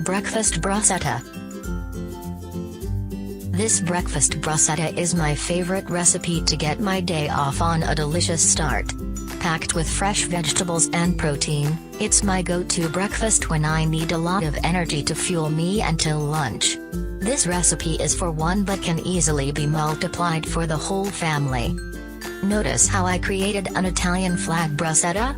Breakfast Bruschetta. This breakfast bruschetta is my favorite recipe to get my day off on a delicious start. Packed with fresh vegetables and protein, it's my go-to breakfast when I need a lot of energy to fuel me until lunch. This recipe is for one but can easily be multiplied for the whole family. Notice how I created an Italian flag bruschetta?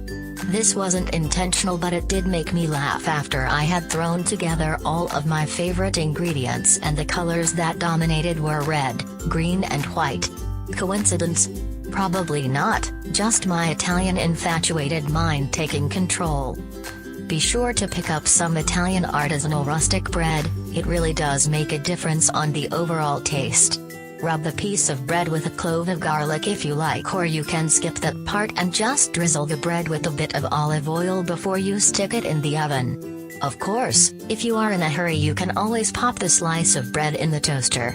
This wasn't intentional, but it did make me laugh after I had thrown together all of my favorite ingredients, and the colors that dominated were red, green and white. Coincidence? Probably not, just my Italian infatuated mind taking control. Be sure to pick up some Italian artisanal rustic bread, it really does make a difference on the overall taste. Rub the piece of bread with a clove of garlic if you like, or you can skip that part and just drizzle the bread with a bit of olive oil before you stick it in the oven. Of course, if you are in a hurry you can always pop the slice of bread in the toaster.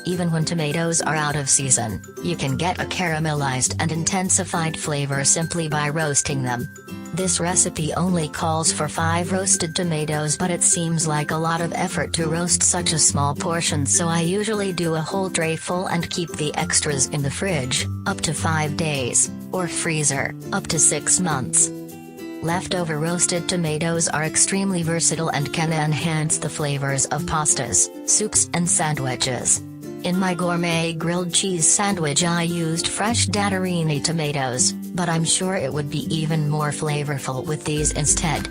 Even when tomatoes are out of season, you can get a caramelized and intensified flavor simply by roasting them. This recipe only calls for 5 roasted tomatoes, but it seems like a lot of effort to roast such a small portion, so I usually do a whole tray full and keep the extras in the fridge, up to 5 days, or freezer, up to 6 months. Leftover roasted tomatoes are extremely versatile and can enhance the flavors of pastas, soups and sandwiches. In my gourmet grilled cheese sandwich I used fresh dattarini tomatoes, but I'm sure it would be even more flavorful with these instead.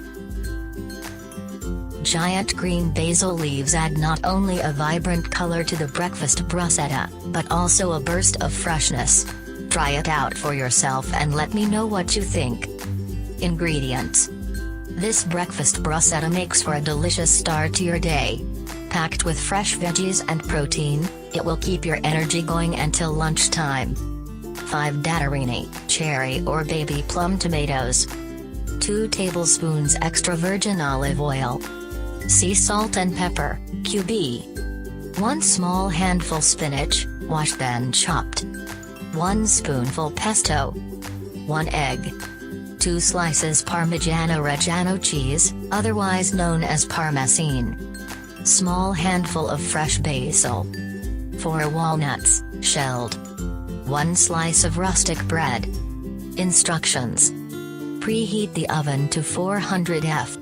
Giant green basil leaves add not only a vibrant color to the breakfast bruschetta, but also a burst of freshness. Try it out for yourself and let me know what you think. Ingredients. This breakfast bruschetta makes for a delicious start to your day. Packed with fresh veggies and protein, it will keep your energy going until lunchtime. 5 dattarini, cherry or baby plum tomatoes. 2 tablespoons extra virgin olive oil. Sea salt and pepper, QB. 1 small handful spinach, washed then chopped. 1 spoonful pesto. 1 egg. 2 slices Parmigiano Reggiano cheese, otherwise known as Parmesan. Small handful of fresh basil. 4 walnuts, shelled. 1 slice of rustic bread. Instructions. Preheat the oven to 400 F.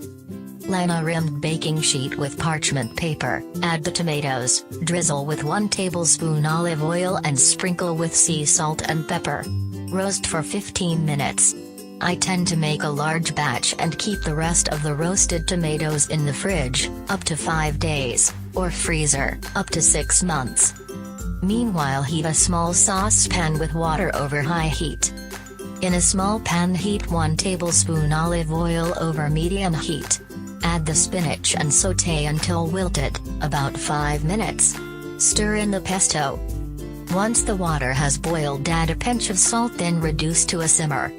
Line a rimmed baking sheet with parchment paper, add the tomatoes, drizzle with 1 tablespoon olive oil and sprinkle with sea salt and pepper. Roast for 15 minutes. I tend to make a large batch and keep the rest of the roasted tomatoes in the fridge, up to 5 days, or freezer, up to 6 months. Meanwhile heat a small saucepan with water over high heat. In a small pan heat 1 tablespoon olive oil over medium heat. Add the spinach and sauté until wilted, about 5 minutes. Stir in the pesto. Once the water has boiled add a pinch of salt, then reduce to a simmer.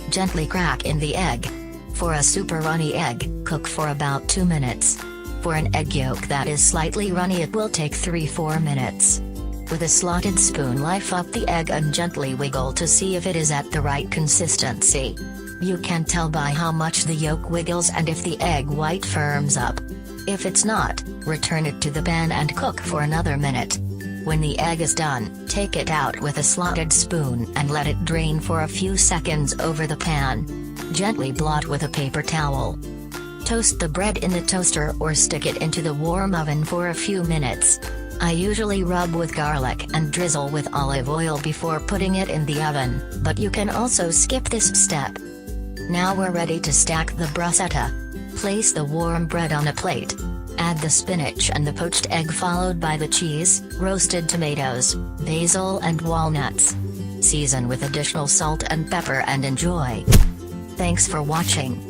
Gently crack in the egg. For a super runny egg, cook for about 2 minutes. For an egg yolk that is slightly runny it will take 3-4 minutes. With a slotted spoon lift up the egg and gently wiggle to see if it is at the right consistency. You can tell by how much the yolk wiggles and if the egg white firms up. If it's not, return it to the pan and cook for another minute. When the egg is done, take it out with a slotted spoon and let it drain for a few seconds over the pan. Gently blot with a paper towel. Toast the bread in the toaster or stick it into the warm oven for a few minutes. I usually rub with garlic and drizzle with olive oil before putting it in the oven, but you can also skip this step. Now we're ready to stack the bruschetta. Place the warm bread on a plate. Add the spinach and the poached egg followed by the cheese, roasted tomatoes, basil and walnuts. Season with additional salt and pepper and enjoy. Thanks for watching.